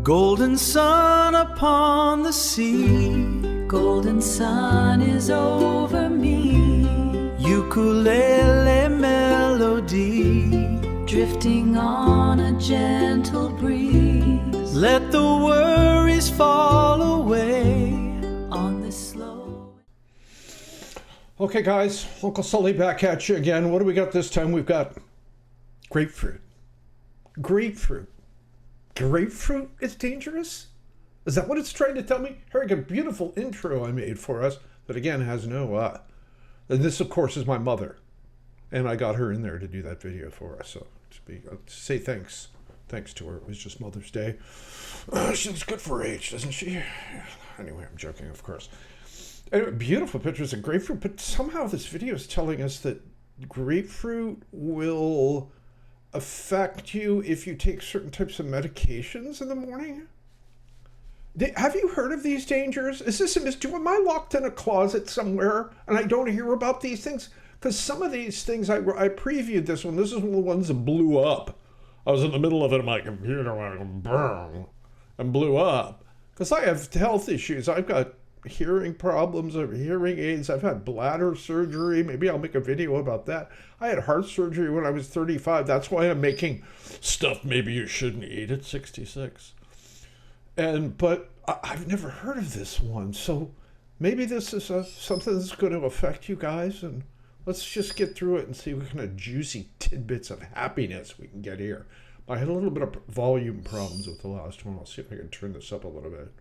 Golden sun upon the sea, golden sun is over me. Ukulele melody, drifting on a gentle breeze. Let the worries fall away on this slow. Okay guys, Uncle Sully back at you again. What do we got this time? We've got grapefruit. Grapefruit. Grapefruit is dangerous? Is that what it's trying to tell me? Here's a beautiful intro I made for us, but again has no, and this of course is my mother. And I got her in there to do that video for us. So to say thanks to her. It was just Mother's Day. She's good for her age, doesn't she? Anyway, I'm joking, of course. Anyway, beautiful pictures of grapefruit, but somehow this video is telling us that grapefruit will affect you if you take certain types of medications in the morning. Have you heard of these dangers? Is this a mystery? Am I locked in a closet somewhere and I don't hear about these things? Because some of these things, I previewed this one. This is one of the ones that blew up. I was in the middle of it on my computer and blew up. Because I have health issues. I've got hearing problems, I have hearing aids. I've had bladder surgery. Maybe I'll make a video about that. I had heart surgery when I was 35. That's why I'm making stuff maybe you shouldn't eat at 66. But I've never heard of this one. So maybe this is something that's going to affect you guys. And let's just get through it and see what kind of juicy tidbits of happiness we can get here. I had a little bit of volume problems with the last one. I'll see if I can turn this up a little bit.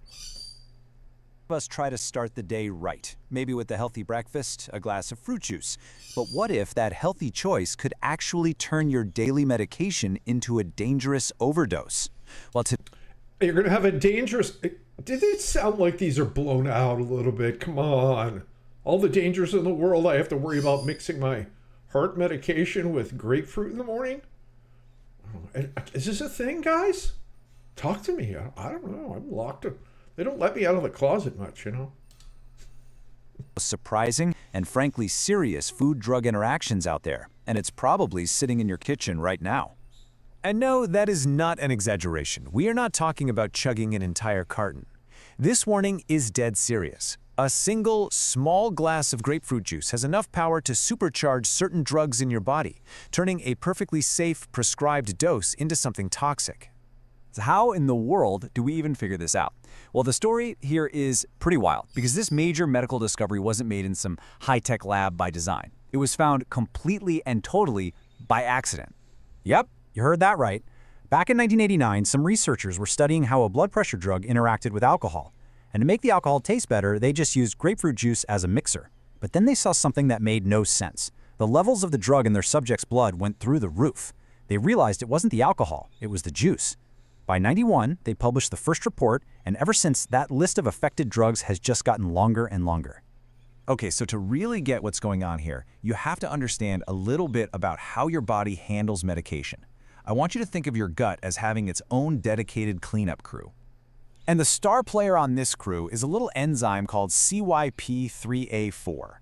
Of us try to start the day right, maybe with a healthy breakfast, a glass of fruit juice. But what if that healthy choice could actually turn your daily medication into a dangerous overdose? Well, you're going to have a dangerous... Did it sound like these are blown out a little bit? Come on. All the dangers in the world, I have to worry about mixing my heart medication with grapefruit in the morning? Is this a thing, guys? Talk to me. I don't know. I'm locked up. They don't let me out of the closet much, you know. Surprising and frankly serious food-drug interactions out there, and it's probably sitting in your kitchen right now. And no, that is not an exaggeration. We are not talking about chugging an entire carton. This warning is dead serious. A single, small glass of grapefruit juice has enough power to supercharge certain drugs in your body, turning a perfectly safe, prescribed dose into something toxic. So how in the world do we even figure this out? Well, the story here is pretty wild because this major medical discovery wasn't made in some high-tech lab by design. It was found completely and totally by accident. Yep, you heard that right. Back in 1989, some researchers were studying how a blood pressure drug interacted with alcohol. And to make the alcohol taste better, they just used grapefruit juice as a mixer. But then they saw something that made no sense. The levels of the drug in their subject's blood went through the roof. They realized it wasn't the alcohol, it was the juice. By 91, they published the first report, and ever since, that list of affected drugs has just gotten longer and longer. Okay, so to really get what's going on here, you have to understand a little bit about how your body handles medication. I want you to think of your gut as having its own dedicated cleanup crew. And the star player on this crew is a little enzyme called CYP3A4.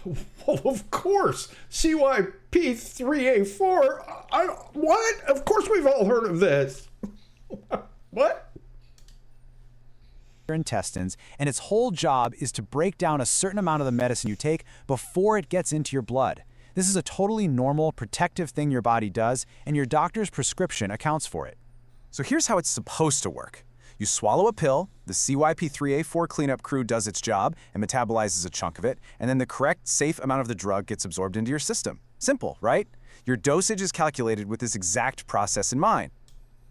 Well, of course, CYP3A4. What? Of course we've all heard of this. What? Your intestines, and its whole job is to break down a certain amount of the medicine you take before it gets into your blood. This is a totally normal, protective thing your body does, and your doctor's prescription accounts for it. So here's how it's supposed to work. You swallow a pill, the CYP3A4 cleanup crew does its job and metabolizes a chunk of it, and then the correct, safe amount of the drug gets absorbed into your system. Simple, right? Your dosage is calculated with this exact process in mind.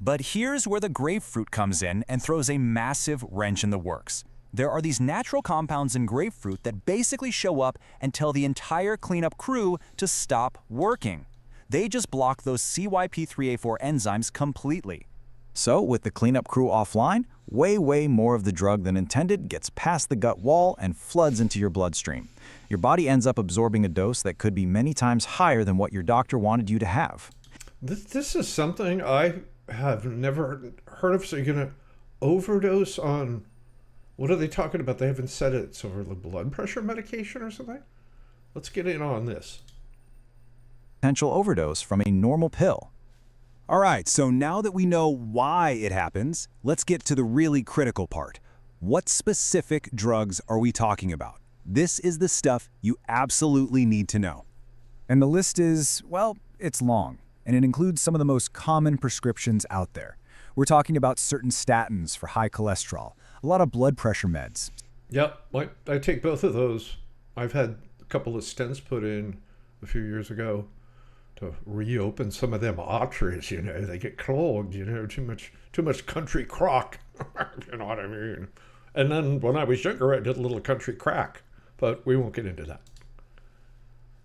But here's where the grapefruit comes in and throws a massive wrench in the works. There are these natural compounds in grapefruit that basically show up and tell the entire cleanup crew to stop working. They just block those CYP3A4 enzymes completely. So, with the cleanup crew offline, way more of the drug than intended gets past the gut wall and floods into your bloodstream. Your body ends up absorbing a dose that could be many times higher than what your doctor wanted you to have. This is something I have never heard of. So you're going to overdose on... What are they talking about? They haven't said it. It's over the blood pressure medication or something? Let's get in on this. Potential overdose from a normal pill. All right, so now that we know why it happens, let's get to the really critical part. What specific drugs are we talking about? This is the stuff you absolutely need to know. And the list is, well, it's long, and it includes some of the most common prescriptions out there. We're talking about certain statins for high cholesterol, a lot of blood pressure meds. Yep, I take both of those. I've had a couple of stents put in a few years ago to reopen some of them arteries, you know. They get clogged, you know, too much country crock, you know what I mean. And then when I was younger, I did a little country crack, but we won't get into that.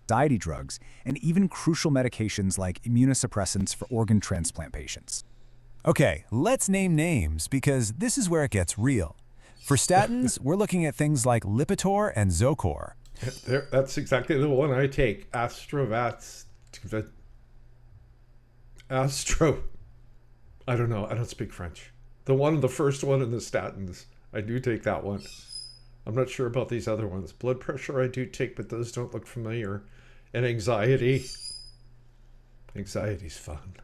Anxiety drugs, and even crucial medications like immunosuppressants for organ transplant patients. Okay, let's name names because this is where it gets real. For statins, we're looking at things like Lipitor and Zocor. That's exactly the one I take. I don't know. I don't speak French. The first one in the statins. I do take that one. I'm not sure about these other ones. Blood pressure I do take, but those don't look familiar. And anxiety. Anxiety's fun.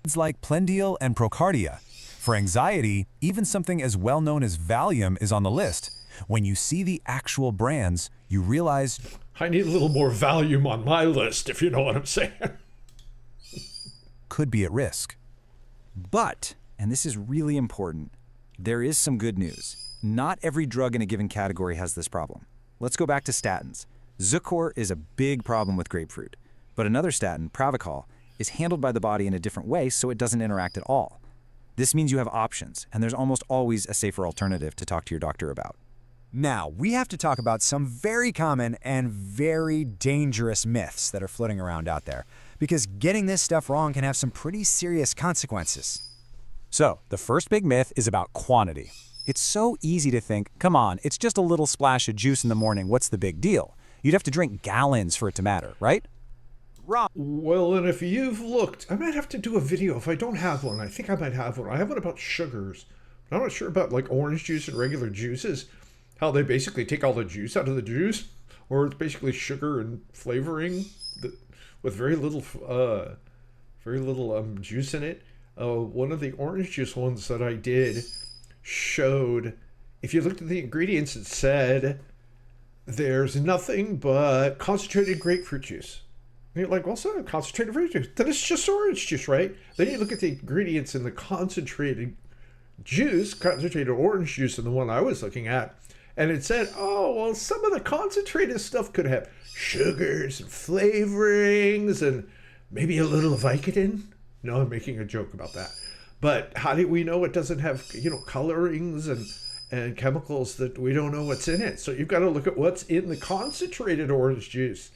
It's like Plendial and Procardia. For anxiety, even something as well known as Valium is on the list. When you see the actual brands, you realize I need a little more Valium on my list, if you know what I'm saying. could be at risk. But, and this is really important, there is some good news. Not every drug in a given category has this problem. Let's go back to statins. Zocor is a big problem with grapefruit, but another statin, Pravachol, is handled by the body in a different way so it doesn't interact at all. This means you have options, and there's almost always a safer alternative to talk to your doctor about. Now, we have to talk about some very common and very dangerous myths that are floating around out there, because getting this stuff wrong can have some pretty serious consequences. So, the first big myth is about quantity. It's so easy to think, come on, it's just a little splash of juice in the morning, what's the big deal? You'd have to drink gallons for it to matter, right? Wrong. Well, and if you've looked, I might have to do a video if I don't have one. I think I might have one. I have one about sugars. I'm not sure about like orange juice and regular juices, how they basically take all the juice out of the juice, or it's basically sugar and flavoring with very little juice in it. One of the orange juice ones that I did showed, if you looked at the ingredients, it said there's nothing but concentrated grapefruit juice. And you're like, well, it's not concentrated grapefruit juice. Then it's just orange juice, right? Then you look at the ingredients in the concentrated juice, concentrated orange juice, and the one I was looking at, and it said, oh, well, some of the concentrated stuff could have sugars and flavorings and maybe a little Vicodin. No, I'm making a joke about that. But how do we know it doesn't have, colorings and chemicals that we don't know what's in it? So you've got to look at what's in the concentrated orange juice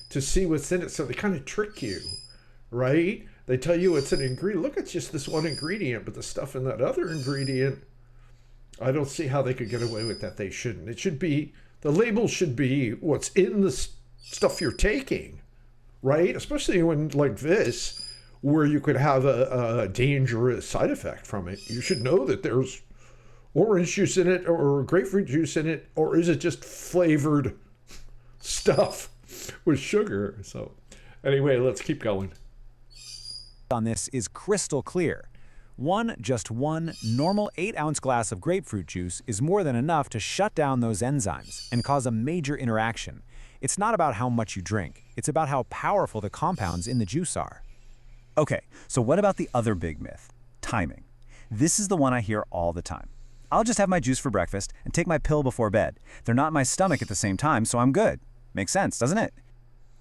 to see what's in it. So they kind of trick you, right? They tell you it's an ingredient. Look, it's just this one ingredient, but the stuff in that other ingredient, I don't see how they could get away with that. They shouldn't. It should be, the label should be what's in the stuff you're taking, right? Especially when like this, where you could have a dangerous side effect from it. You should know that there's orange juice in it or grapefruit juice in it, or is it just flavored stuff with sugar? So anyway, let's keep going. On this is crystal clear. Just one normal 8-ounce glass of grapefruit juice is more than enough to shut down those enzymes and cause a major interaction. It's not about how much you drink, it's about how powerful the compounds in the juice are. Okay, so what about the other big myth? Timing. This is the one I hear all the time. I'll just have my juice for breakfast and take my pill before bed. They're not in my stomach at the same time, so I'm good. Makes sense, doesn't it?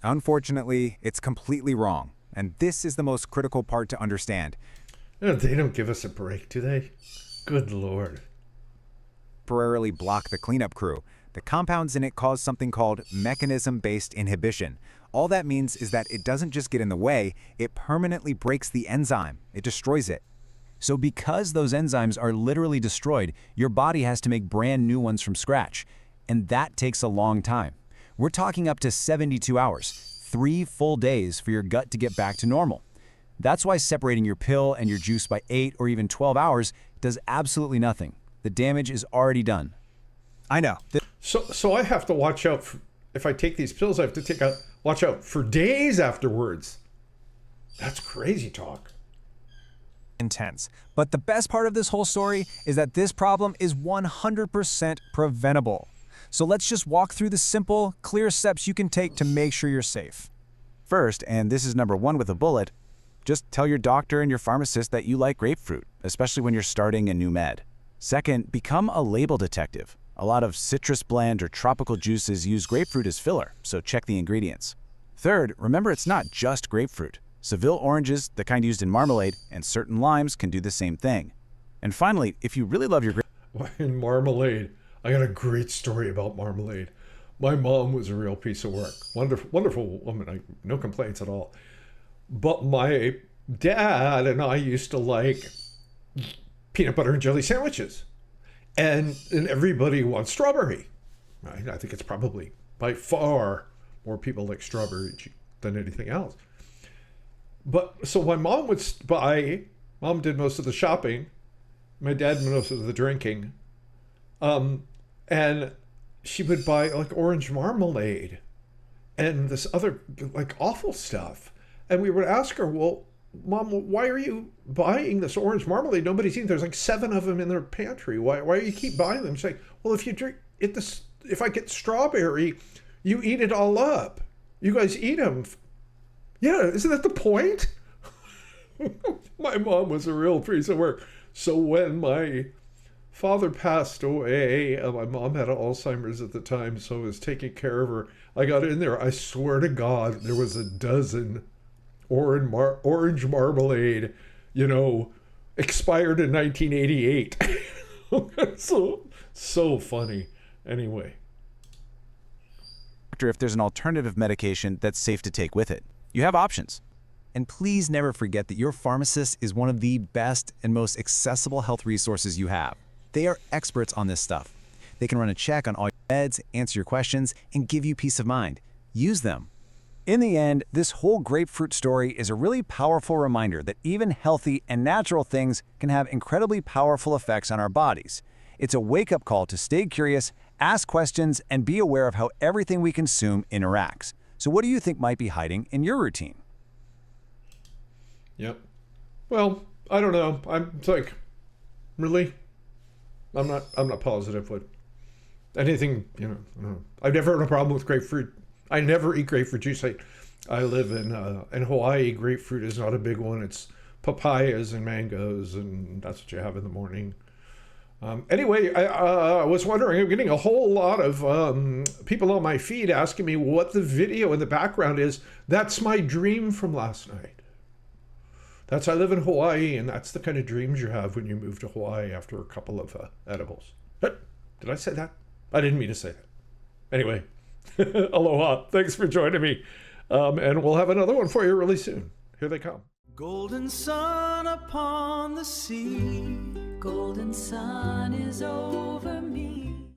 Unfortunately, it's completely wrong. And this is the most critical part to understand. They don't give us a break, do they? Good Lord. Temporarily block the cleanup crew. The compounds in it cause something called mechanism-based inhibition. All that means is that it doesn't just get in the way, it permanently breaks the enzyme. It destroys it. So because those enzymes are literally destroyed, your body has to make brand new ones from scratch. And that takes a long time. We're talking up to 72 hours, 3 full days for your gut to get back to normal. That's why separating your pill and your juice by 8 or even 12 hours does absolutely nothing. The damage is already done. I know. So I have to watch out if I take these pills. I have to watch out for days afterwards. That's crazy talk. Intense. But the best part of this whole story is that this problem is 100% preventable. So let's just walk through the simple, clear steps you can take to make sure you're safe. First, and this is number one with a bullet, just tell your doctor and your pharmacist that you like grapefruit, especially when you're starting a new med. Second, become a label detective. A lot of citrus blend or tropical juices use grapefruit as filler, so check the ingredients. Third, remember it's not just grapefruit. Seville oranges, the kind used in marmalade, and certain limes can do the same thing. And finally, if you really love your In marmalade, I got a great story about marmalade. My mom was a real piece of work. Wonderful, wonderful woman. No complaints at all. But my dad and I used to like peanut butter and jelly sandwiches. And everybody wants strawberry. Right? I think it's probably by far more people like strawberry than anything else. But so my mom would buy, mom did most of the shopping. My dad did most of the drinking. And she would buy like orange marmalade and this other like awful stuff. And we would ask her, well, Mom, why are you buying this orange marmalade? Nobody's eating. There's like 7 of them in their pantry. Why do you keep buying them? She's like, well, if you drink it, if I get strawberry, you eat it all up. You guys eat them. Yeah, isn't that the point? My mom was a real piece of work. So when my father passed away, my mom had Alzheimer's at the time, so I was taking care of her. I got in there. I swear to God, there was a dozen orange marmalade, expired in 1988. so funny. Anyway. If there's an alternative medication that's safe to take with it. You have options. And please never forget that your pharmacist is one of the best and most accessible health resources you have. They are experts on this stuff. They can run a check on all your meds, answer your questions, and give you peace of mind. Use them. In the end, this whole grapefruit story is a really powerful reminder that even healthy and natural things can have incredibly powerful effects on our bodies. It's a wake-up call to stay curious, ask questions, and be aware of how everything we consume interacts. So what do you think might be hiding in your routine? Yep. Well, I don't know. I'm like, really? I'm not positive what anything, I don't know. I've never had a problem with grapefruit. I never eat grapefruit juice. I live in Hawaii. Grapefruit is not a big one. It's papayas and mangoes, and that's what you have in the morning. Anyway, I was wondering, I'm getting a whole lot of people on my feed asking me what the video in the background is. That's my dream from last night. I live in Hawaii, and that's the kind of dreams you have when you move to Hawaii after a couple of edibles. Did I say that? I didn't mean to say that. Anyway, aloha. Thanks for joining me. And we'll have another one for you really soon. Here they come. Golden sun upon the sea. Golden sun is over me.